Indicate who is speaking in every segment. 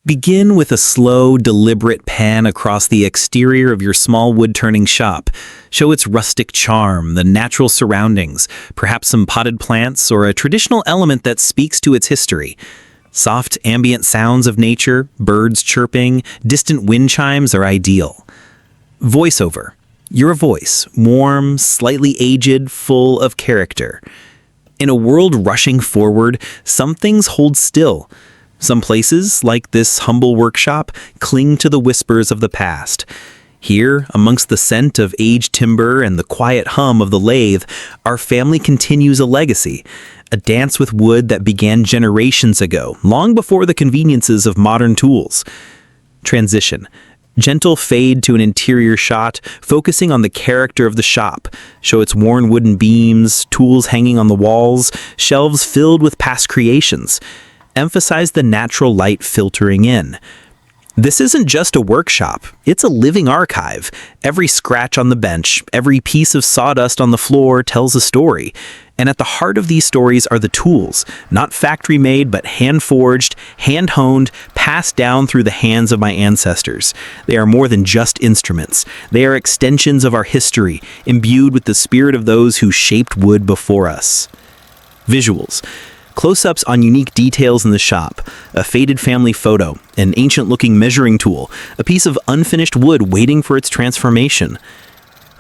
Speaker 1: Begin with a slow, deliberate pan across the exterior of your small wood-turning shop. Show its rustic charm, the natural surroundings, perhaps some potted plants or a traditional element that speaks to its history. Soft ambient sounds of nature, birds chirping, distant wind chimes are ideal. Voiceover. Your voice, warm, slightly aged, full of character. In a world rushing forward, some things hold still. Some places, like this humble workshop, cling to the whispers of the past. Here, amongst the scent of aged timber and the quiet hum of the lathe, our family continues a legacy, a dance with wood that began generations ago, long before the conveniences of modern tools. Transition. Gentle fade to an interior shot, focusing on the character of the shop. Show its worn wooden beams, tools hanging on the walls, shelves filled with past creations. Emphasize the natural light filtering in. This isn't just a workshop, it's a living archive. Every scratch on the bench, every piece of sawdust on the floor tells a story. And at the heart of these stories are the tools, not factory-made but hand-forged, hand-honed, passed down through the hands of my ancestors. They are more than just instruments. They are extensions of our history, imbued with the spirit of those who shaped wood before us. Visuals. Close-ups on unique details in the shop, a faded family photo, an ancient-looking measuring tool, a piece of unfinished wood waiting for its transformation.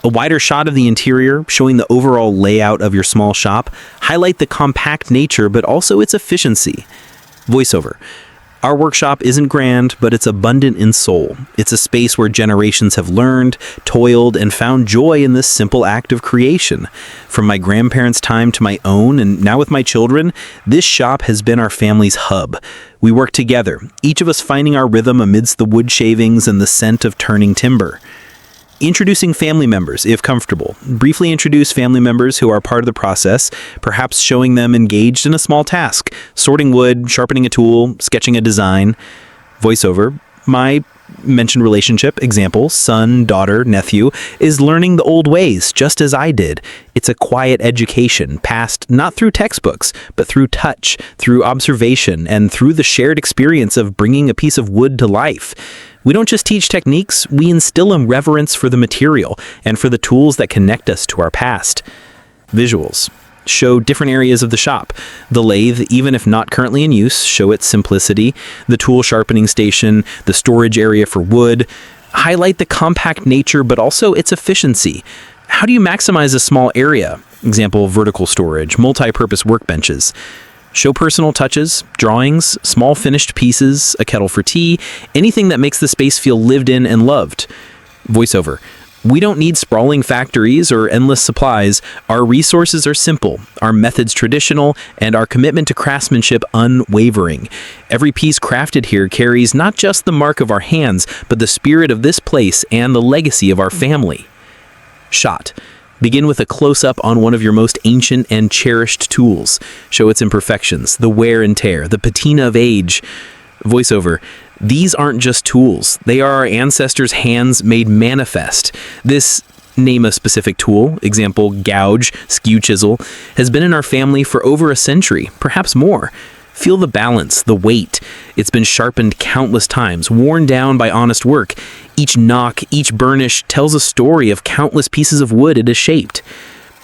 Speaker 1: A wider shot of the interior, showing the overall layout of your small shop, highlight the compact nature but also its efficiency. Voiceover. Our workshop isn't grand, but it's abundant in soul. It's a space where generations have learned, toiled, and found joy in this simple act of creation. From my grandparents' time to my own, and now with my children, this shop has been our family's hub. We work together, each of us finding our rhythm amidst the wood shavings and the scent of turning timber. Introducing family members, if comfortable. Briefly introduce family members who are part of the process, perhaps showing them engaged in a small task, sorting wood, sharpening a tool, sketching a design. Voiceover. My mentioned relationship, example, son, daughter, nephew, is learning the old ways, just as I did. It's a quiet education, passed not through textbooks, but through touch, through observation, and through the shared experience of bringing a piece of wood to life. We don't just teach techniques, we instill a reverence for the material and for the tools that connect us to our past. Visuals. Show different areas of the shop. The lathe, even if not currently in use, show its simplicity. The tool sharpening station, the storage area for wood. Highlight the compact nature, but also its efficiency. How do you maximize a small area? Example, vertical storage, multi-purpose workbenches. Show personal touches, drawings, small finished pieces, a kettle for tea, anything that makes the space feel lived in and loved. Voiceover. We don't need sprawling factories or endless supplies. Our resources are simple, our methods traditional, and our commitment to craftsmanship unwavering. Every piece crafted here carries not just the mark of our hands, but the spirit of this place and the legacy of our family. Shot. Begin with a close-up on one of your most ancient and cherished tools. Show its imperfections, the wear and tear, the patina of age. Voiceover. These aren't just tools. They are our ancestors' hands made manifest. This name a specific tool, example, gouge, skew chisel, has been in our family for over a century, perhaps more. Feel the balance, the weight. It's been sharpened countless times, worn down by honest work. Each knock, each burnish tells a story of countless pieces of wood it has shaped.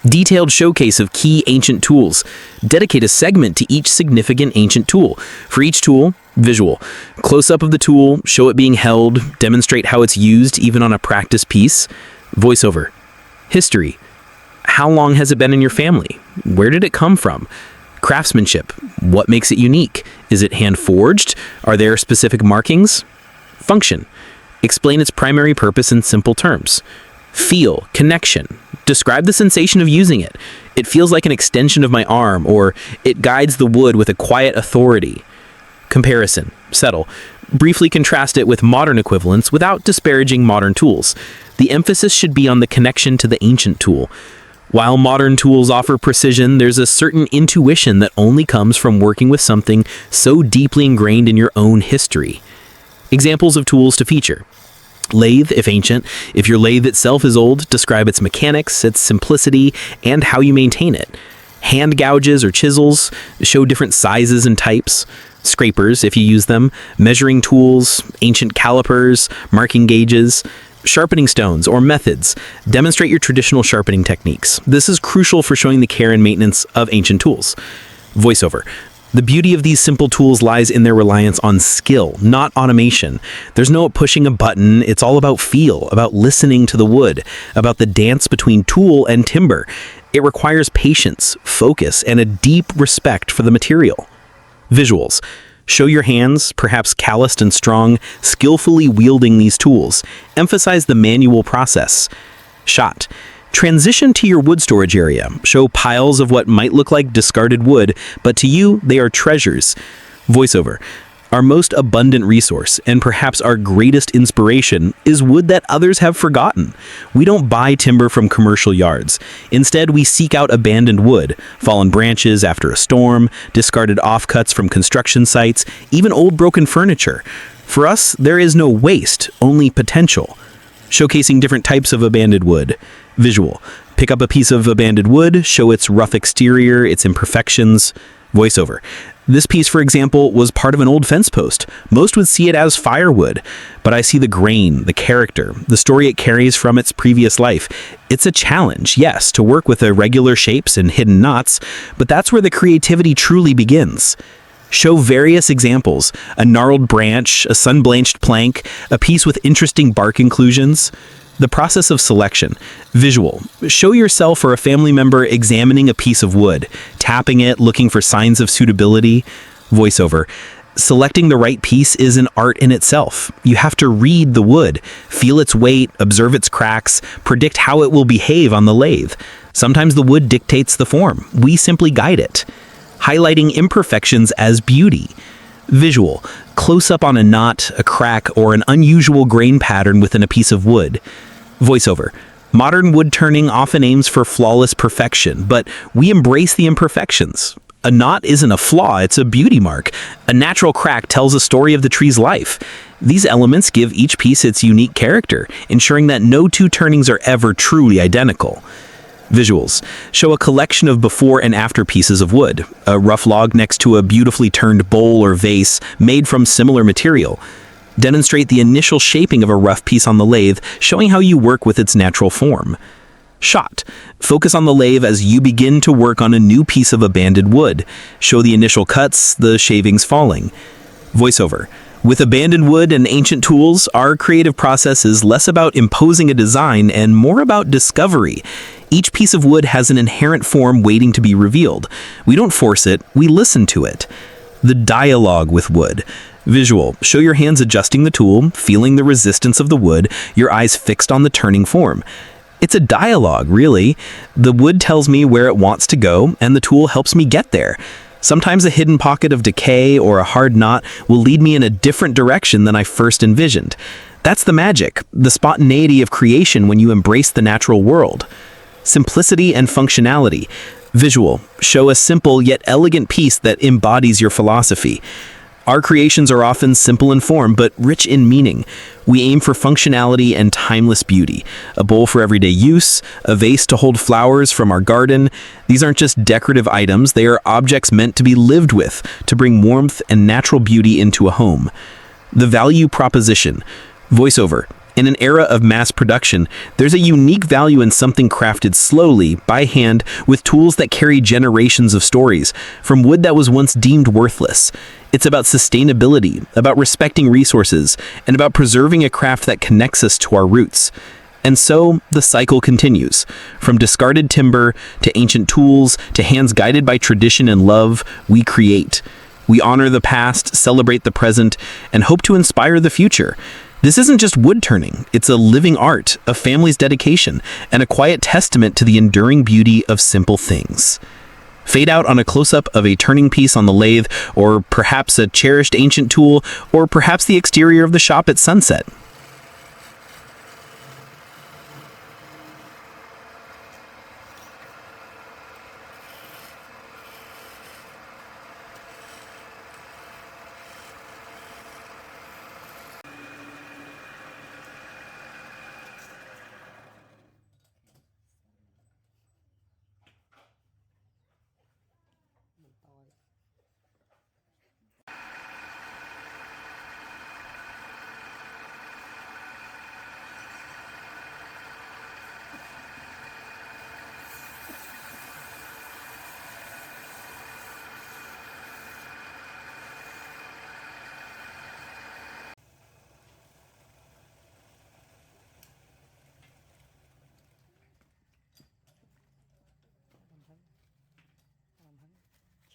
Speaker 1: Detailed showcase of key ancient tools. Dedicate a segment to each significant ancient tool. For each tool, visual. Close-up of the tool, show it being held, demonstrate how it's used even on a practice piece. Voiceover. History. How long has it been in your family? Where did it come from? Craftsmanship. What makes it unique? Is it hand-forged? Are there specific markings? Function. Explain its primary purpose in simple terms. Feel, connection. Describe the sensation of using it. It feels like an extension of my arm, or it guides the wood with a quiet authority. Comparison. Settle. Briefly contrast it with modern equivalents without disparaging modern tools. The emphasis should be on the connection to the ancient tool. While modern tools offer precision, there's a certain intuition that only comes from working with something so deeply ingrained in your own history. Examples of tools to feature. Lathe, if ancient. If your lathe itself is old, describe its mechanics, its simplicity, and how you maintain it. Hand gouges or chisels show different sizes and types. Scrapers, if you use them, measuring tools, ancient calipers, marking gauges, sharpening stones or methods. Demonstrate your traditional sharpening techniques. This is crucial for showing the care and maintenance of ancient tools. Voiceover. The beauty of these simple tools lies in their reliance on skill, not automation. There's no pushing a button, it's all about feel, about listening to the wood, about the dance between tool and timber. It requires patience, focus, and a deep respect for the material. Visuals. Show your hands, perhaps calloused and strong, skillfully wielding these tools. Emphasize the manual process. Shot. Transition to your wood storage area. Show piles of what might look like discarded wood, but to you, they are treasures. Voiceover. Our most abundant resource, and perhaps our greatest inspiration, is wood that others have forgotten. We don't buy timber from commercial yards. Instead, we seek out abandoned wood, fallen branches after a storm, discarded offcuts from construction sites, even old broken furniture. For us, there is no waste, only potential. Showcasing different types of abandoned wood. Visual. Pick up a piece of abandoned wood, show its rough exterior, its imperfections. Voiceover. This piece, for example, was part of an old fence post. Most would see it as firewood, but I see the grain, the character, the story it carries from its previous life. It's a challenge, yes, to work with irregular shapes and hidden knots, but that's where the creativity truly begins. Show various examples: a gnarled branch, a sun-blanched plank, a piece with interesting bark inclusions. The process of selection. Visual. Show yourself or a family member examining a piece of wood, tapping it, looking for signs of suitability. Voiceover. Selecting the right piece is an art in itself. You have to read the wood, feel its weight, observe its cracks, predict how it will behave on the lathe. Sometimes the wood dictates the form. We simply guide it. Highlighting imperfections as beauty. Visual. Close up on a knot, a crack, or an unusual grain pattern within a piece of wood. Voiceover. Modern wood turning often aims for flawless perfection, but we embrace the imperfections. A knot isn't a flaw, it's a beauty mark. A natural crack tells a story of the tree's life. These elements give each piece its unique character, ensuring that no two turnings are ever truly identical. Visuals. Show a collection of before and after pieces of wood. A rough log next to a beautifully turned bowl or vase made from similar material. Demonstrate the initial shaping of a rough piece on the lathe, showing how you work with its natural form. Shot. Focus on the lathe as you begin to work on a new piece of abandoned wood. Show the initial cuts, the shavings falling. Voiceover. With abandoned wood and ancient tools, our creative process is less about imposing a design and more about discovery. Each piece of wood has an inherent form waiting to be revealed. We don't force it, we listen to it. The dialogue with wood. Visual. Show your hands adjusting the tool, feeling the resistance of the wood, your eyes fixed on the turning form. It's a dialogue, really. The wood tells me where it wants to go, and the tool helps me get there. Sometimes a hidden pocket of decay or a hard knot will lead me in a different direction than I first envisioned. That's the magic, the spontaneity of creation when you embrace the natural world. Simplicity and functionality. Visual. Show a simple yet elegant piece that embodies your philosophy. Our creations are often simple in form, but rich in meaning. We aim for functionality and timeless beauty. A bowl for everyday use, a vase to hold flowers from our garden. These aren't just decorative items, they are objects meant to be lived with, to bring warmth and natural beauty into a home. The value proposition. Voiceover. In an era of mass production, there's a unique value in something crafted slowly, by hand, with tools that carry generations of stories, from wood that was once deemed worthless. It's about sustainability, about respecting resources, and about preserving a craft that connects us to our roots. And so, the cycle continues. From discarded timber, to ancient tools, to hands guided by tradition and love, we create. We honor the past, celebrate the present, and hope to inspire the future. This isn't just wood turning, it's a living art, a family's dedication, and a quiet testament to the enduring beauty of simple things. Fade out on a close-up of a turning piece on the lathe, or perhaps a cherished ancient tool, or perhaps the exterior of the shop at sunset.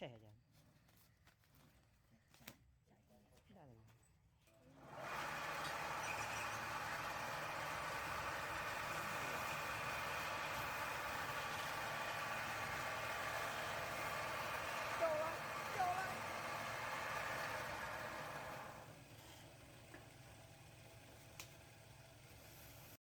Speaker 2: 네, 네.